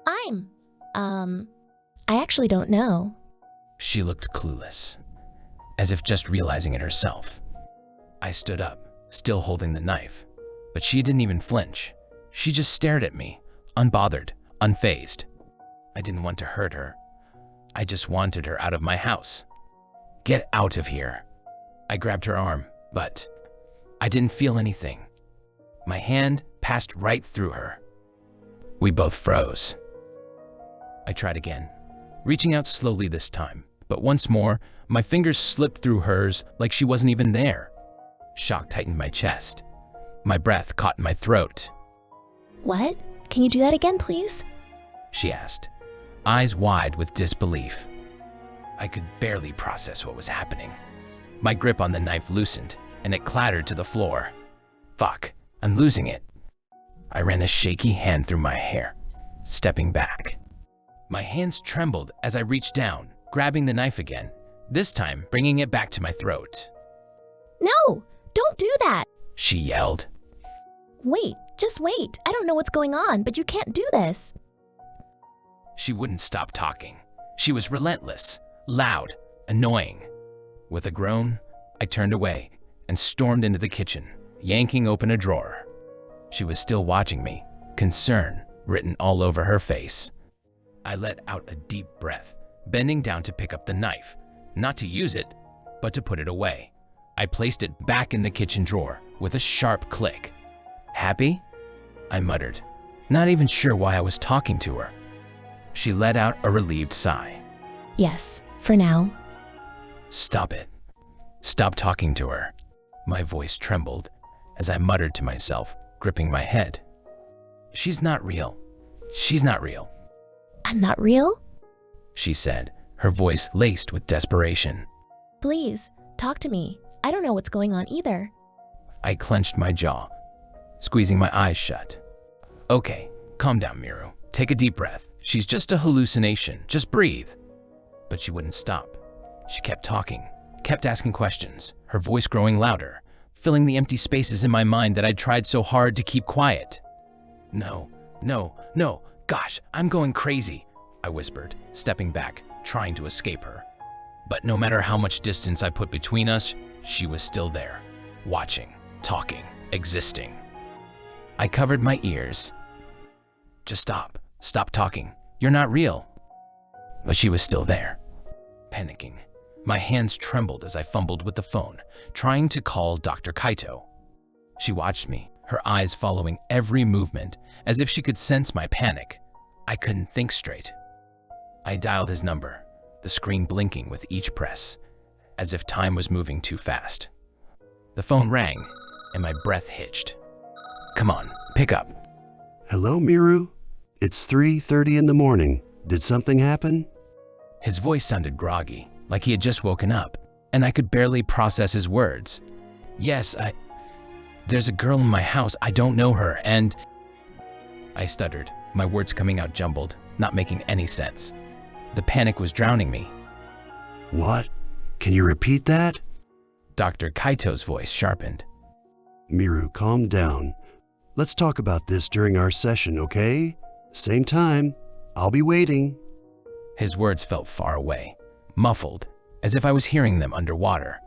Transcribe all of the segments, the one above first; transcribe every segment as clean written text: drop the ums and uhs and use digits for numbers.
I'm, um, I actually don't know. She looked clueless, as if just realizing it herself. I stood up, still holding the knife, but she didn't even flinch. She just stared at me, unbothered, unfazed. I didn't want to hurt her. I just wanted her out of my house. Get out of here. I grabbed her arm, but I didn't feel anything. My hand passed right through her. We both froze. I tried again, reaching out slowly this time, but once more, my fingers slipped through hers like she wasn't even there. Shock tightened my chest. My breath caught in my throat. What? Can you do that again, please? She asked, eyes wide with disbelief. I could barely process what was happening. My grip on the knife loosened, and it clattered to the floor. Fuck, I'm losing it. I ran a shaky hand through my hair, stepping back. My hands trembled as I reached down, grabbing the knife again, this time bringing it back to my throat. No! Don't do that! She yelled. Wait, just wait. I don't know what's going on, but you can't do this. She wouldn't stop talking. She was relentless, loud, annoying. With a groan, I turned away and stormed into the kitchen, yanking open a drawer. She was still watching me, concern written all over her face. I let out a deep breath, bending down to pick up the knife, not to use it, but to put it away. I placed it back in the kitchen drawer with a sharp click. Happy? I muttered, not even sure why I was talking to her. She let out a relieved sigh. Yes, for now. Stop it. Stop talking to her. My voice trembled as I muttered to myself, gripping my head. She's not real. She's not real. I'm not real? She said, her voice laced with desperation. Please, talk to me. I don't know what's going on either. I clenched my jaw, squeezing my eyes shut. Okay, calm down, Miru. Take a deep breath. She's just a hallucination. Just breathe. But she wouldn't stop. She kept talking, kept asking questions, her voice growing louder, filling the empty spaces in my mind that I'd tried so hard to keep quiet. No, gosh, I'm going crazy, I whispered, stepping back, trying to escape her. But no matter how much distance I put between us, she was still there, watching, talking, existing. I covered my ears. Just stop talking, you're not real. But she was still there, panicking. My hands trembled as I fumbled with the phone, trying to call Dr. Kaito. She watched me, her eyes following every movement, as if she could sense my panic. I couldn't think straight. I dialed his number, the screen blinking with each press, as if time was moving too fast. The phone rang, and my breath hitched. Come on, pick up. Hello, Miru? It's 3:30 in the morning. Did something happen? His voice sounded groggy, like he had just woken up, and I could barely process his words. Yes, there's a girl in my house, I don't know her, and... I stuttered, my words coming out jumbled, not making any sense. The panic was drowning me. What? Can you repeat that? Dr. Kaito's voice sharpened. Miru, calm down. Let's talk about this during our session, okay? Same time. I'll be waiting. His words felt far away, muffled, as if I was hearing them underwater.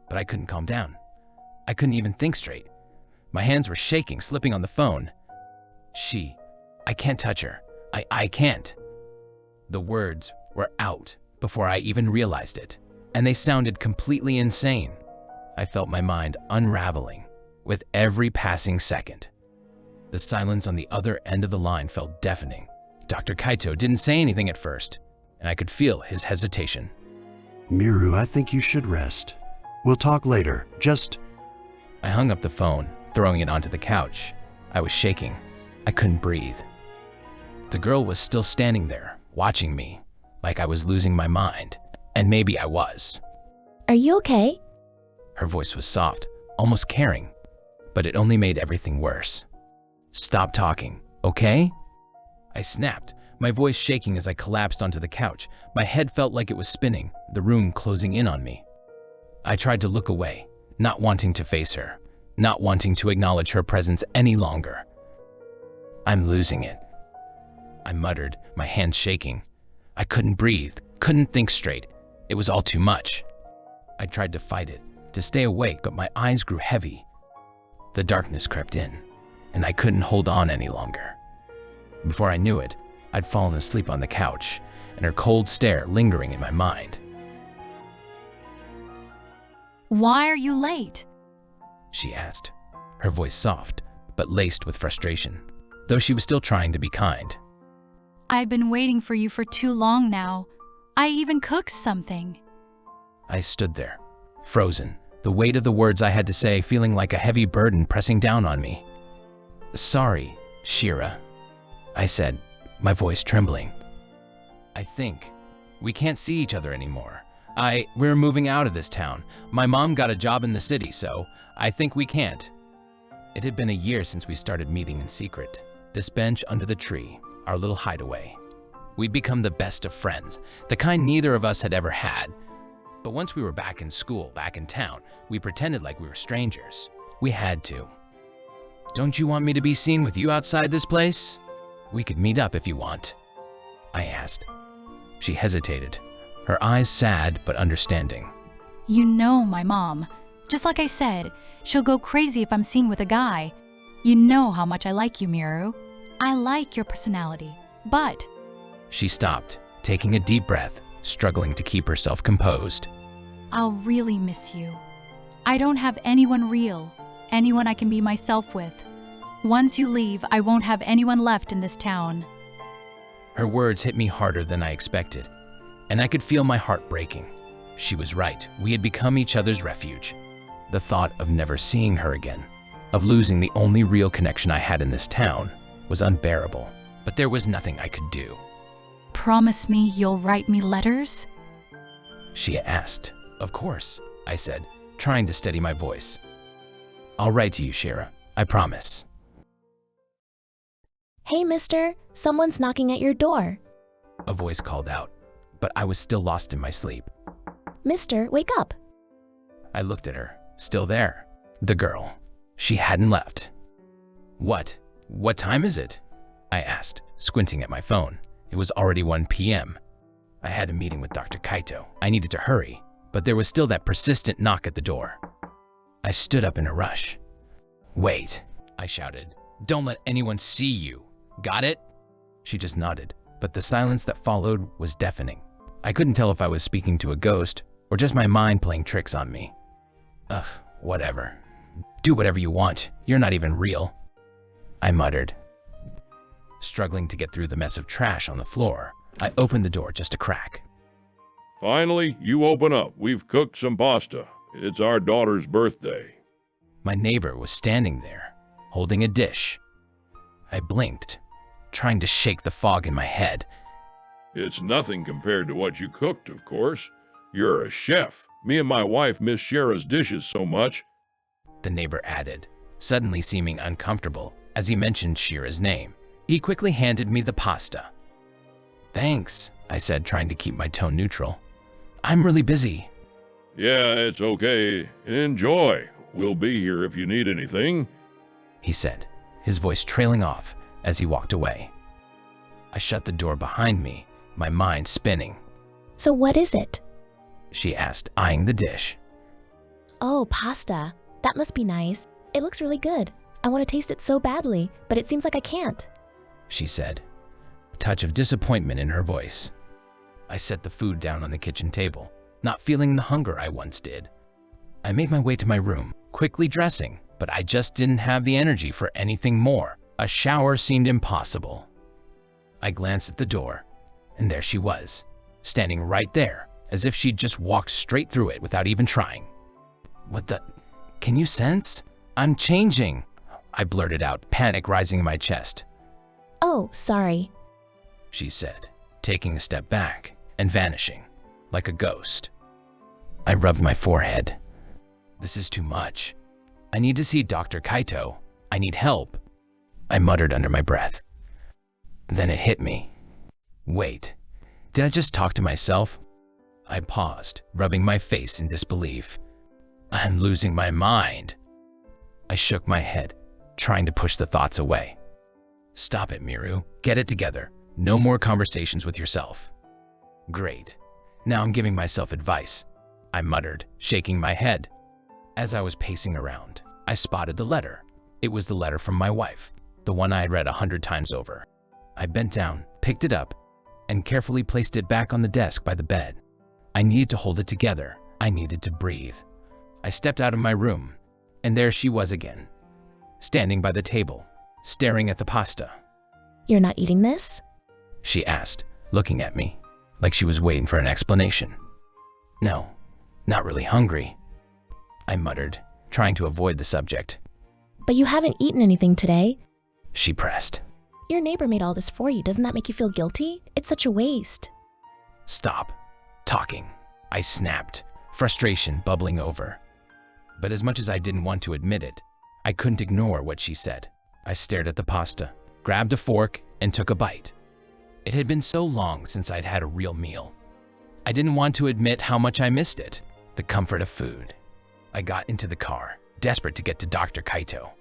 But I couldn't calm down. I couldn't even think straight. My hands were shaking, slipping on the phone. I can't touch her. I can't. The words were out before I even realized it, and they sounded completely insane. I felt my mind unraveling with every passing second. The silence on the other end of the line felt deafening. Dr. Kaito didn't say anything at first, and I could feel his hesitation. Miru, I think you should rest. We'll talk later. I hung up the phone, throwing it onto the couch. I was shaking. I couldn't breathe. The girl was still standing there, watching me, like I was losing my mind, and maybe I was. Are you okay? Her voice was soft, almost caring, but it only made everything worse. Stop talking, okay? I snapped, my voice shaking as I collapsed onto the couch. My head felt like it was spinning, the room closing in on me. I tried to look away, not wanting to face her, not wanting to acknowledge her presence any longer. I'm losing it. I muttered, my hands shaking. I couldn't breathe, couldn't think straight. It was all too much. I tried to fight it, to stay awake, but my eyes grew heavy. The darkness crept in, and I couldn't hold on any longer. Before I knew it, I'd fallen asleep on the couch, and her cold stare lingering in my mind. Why are you late? She asked, her voice soft, but laced with frustration, though she was still trying to be kind. I've been waiting for you for too long now. I even cooked something. I stood there, frozen, the weight of the words I had to say feeling like a heavy burden pressing down on me. Sorry, Shira, I said, my voice trembling. I think we can't see each other anymore. We're moving out of this town. My mom got a job in the city, so I think we can't. It had been a year since we started meeting in secret. This bench under the tree, our little hideaway. We'd become the best of friends, the kind neither of us had ever had. But once we were back in school, back in town, we pretended like we were strangers. We had to. Don't you want me to be seen with you outside this place? We could meet up if you want, I asked. She hesitated, her eyes sad but understanding. You know my mom. Just like I said, she'll go crazy if I'm seen with a guy. You know how much I like you, Miru. I like your personality, but... She stopped, taking a deep breath, struggling to keep herself composed. I'll really miss you. I don't have anyone real, anyone I can be myself with. Once you leave, I won't have anyone left in this town. Her words hit me harder than I expected, and I could feel my heart breaking. She was right. We had become each other's refuge. The thought of never seeing her again, of losing the only real connection I had in this town, was unbearable. But there was nothing I could do. Promise me you'll write me letters? She asked. Of course, I said, trying to steady my voice. I'll write to you, Shira. I promise. Hey, mister, someone's knocking at your door. A voice called out, but I was still lost in my sleep. Mister, wake up. I looked at her, still there. The girl. She hadn't left. What? What time is it? I asked, squinting at my phone. It was already 1 p.m. I had a meeting with Dr. Kaito. I needed to hurry, but there was still that persistent knock at the door. I stood up in a rush. Wait, I shouted. Don't let anyone see you. Got it? She just nodded, but the silence that followed was deafening. I couldn't tell if I was speaking to a ghost or just my mind playing tricks on me. Ugh, whatever. Do whatever you want. You're not even real, I muttered. Struggling to get through the mess of trash on the floor, I opened the door just a crack. Finally, you open up. We've cooked some pasta. It's our daughter's birthday. My neighbor was standing there, holding a dish. I blinked, trying to shake the fog in my head. It's nothing compared to what you cooked, of course. You're a chef. Me and my wife miss Shara's dishes so much. The neighbor added, suddenly seeming uncomfortable as he mentioned Shira's name. He quickly handed me the pasta. Thanks, I said, trying to keep my tone neutral. I'm really busy. Yeah, it's okay. Enjoy. We'll be here if you need anything, he said, his voice trailing off as he walked away. I shut the door behind me, my mind spinning. So what is it? She asked, eyeing the dish. Oh, pasta. That must be nice. It looks really good. I want to taste it so badly, but it seems like I can't, she said, a touch of disappointment in her voice. I set the food down on the kitchen table, not feeling the hunger I once did. I made my way to my room, quickly dressing, but I just didn't have the energy for anything more. A shower seemed impossible. I glanced at the door, and there she was, standing right there, as if she'd just walked straight through it without even trying. What the? Can you sense? I'm changing, I blurted out, panic rising in my chest. Oh, sorry, she said, taking a step back and vanishing, like a ghost. I rubbed my forehead. This is too much. I need to see Dr. Kaito. I need help, I muttered under my breath. Then it hit me. Wait, did I just talk to myself? I paused, rubbing my face in disbelief. I'm losing my mind. I shook my head, trying to push the thoughts away. Stop it, Miru. Get it together. No more conversations with yourself. Great. Now I'm giving myself advice, I muttered, shaking my head. As I was pacing around, I spotted the letter. It was the letter from my wife, the one I had read 100 times over. I bent down, picked it up, and carefully placed it back on the desk by the bed. I needed to hold it together. I needed to breathe. I stepped out of my room, and there she was again, standing by the table, staring at the pasta. You're not eating this? She asked, looking at me, like she was waiting for an explanation. No, not really hungry, I muttered, trying to avoid the subject. But you haven't eaten anything today. She pressed. Your neighbor made all this for you. Doesn't that make you feel guilty? It's such a waste. Stop talking, I snapped, frustration bubbling over. But as much as I didn't want to admit it, I couldn't ignore what she said. I stared at the pasta, grabbed a fork, and took a bite. It had been so long since I'd had a real meal. I didn't want to admit how much I missed it, the comfort of food. I got into the car, desperate to get to Dr. Kaito.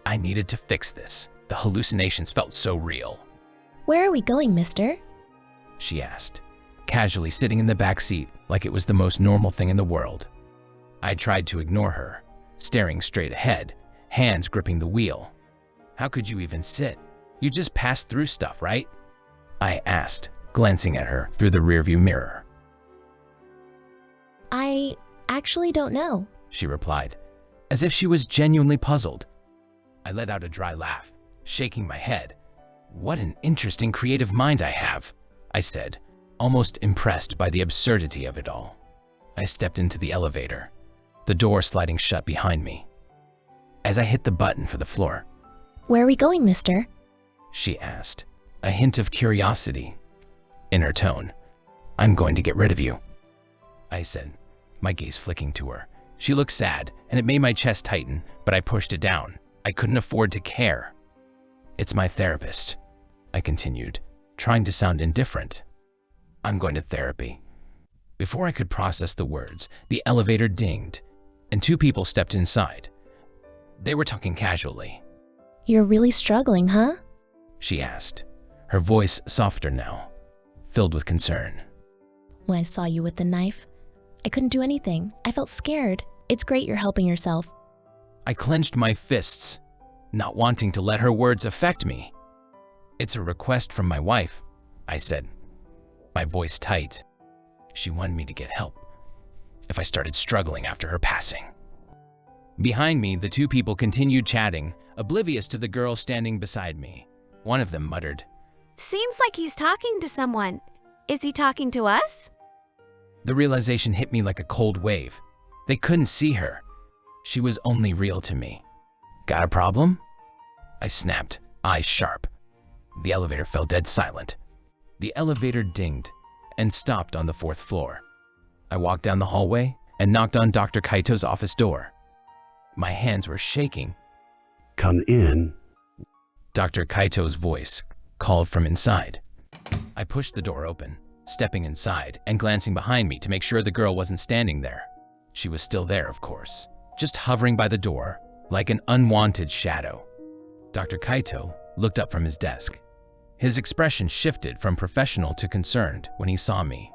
I needed to fix this. The hallucinations felt so real. Where are we going, mister? She asked, casually sitting in the back seat like it was the most normal thing in the world. I tried to ignore her, staring straight ahead, hands gripping the wheel. How could you even sit? You just passed through stuff, right? I asked, glancing at her through the rearview mirror. I actually don't know, she replied, as if she was genuinely puzzled. I let out a dry laugh, shaking my head. What an interesting creative mind I have, I said, almost impressed by the absurdity of it all. I stepped into the elevator, the door sliding shut behind me. As I hit the button for the floor, Where are we going, mister? She asked, a hint of curiosity in her tone. I'm going to get rid of you, I said, my gaze flicking to her. She looked sad, and it made my chest tighten, but I pushed it down. I couldn't afford to care. It's my therapist, I continued, trying to sound indifferent. I'm going to therapy. Before I could process the words, the elevator dinged, and two people stepped inside. They were talking casually. You're really struggling, huh? She asked, her voice softer now, filled with concern. When I saw you with the knife, I couldn't do anything. I felt scared. It's great you're helping yourself. I clenched my fists, not wanting to let her words affect me. It's a request from my wife, I said, my voice tight. She wanted me to get help if I started struggling after her passing. Behind me, the two people continued chatting, oblivious to the girl standing beside me. One of them muttered, Seems like he's talking to someone. Is he talking to us? The realization hit me like a cold wave. They couldn't see her. She was only real to me. Got a problem? I snapped, eyes sharp. The elevator fell dead silent. The elevator dinged and stopped on the 4th floor. I walked down the hallway and knocked on Dr. Kaito's office door. My hands were shaking. Come in. Dr. Kaito's voice called from inside. I pushed the door open, stepping inside and glancing behind me to make sure the girl wasn't standing there. She was still there, of course, just hovering by the door like an unwanted shadow. Dr. Kaito looked up from his desk. His expression shifted from professional to concerned when he saw me.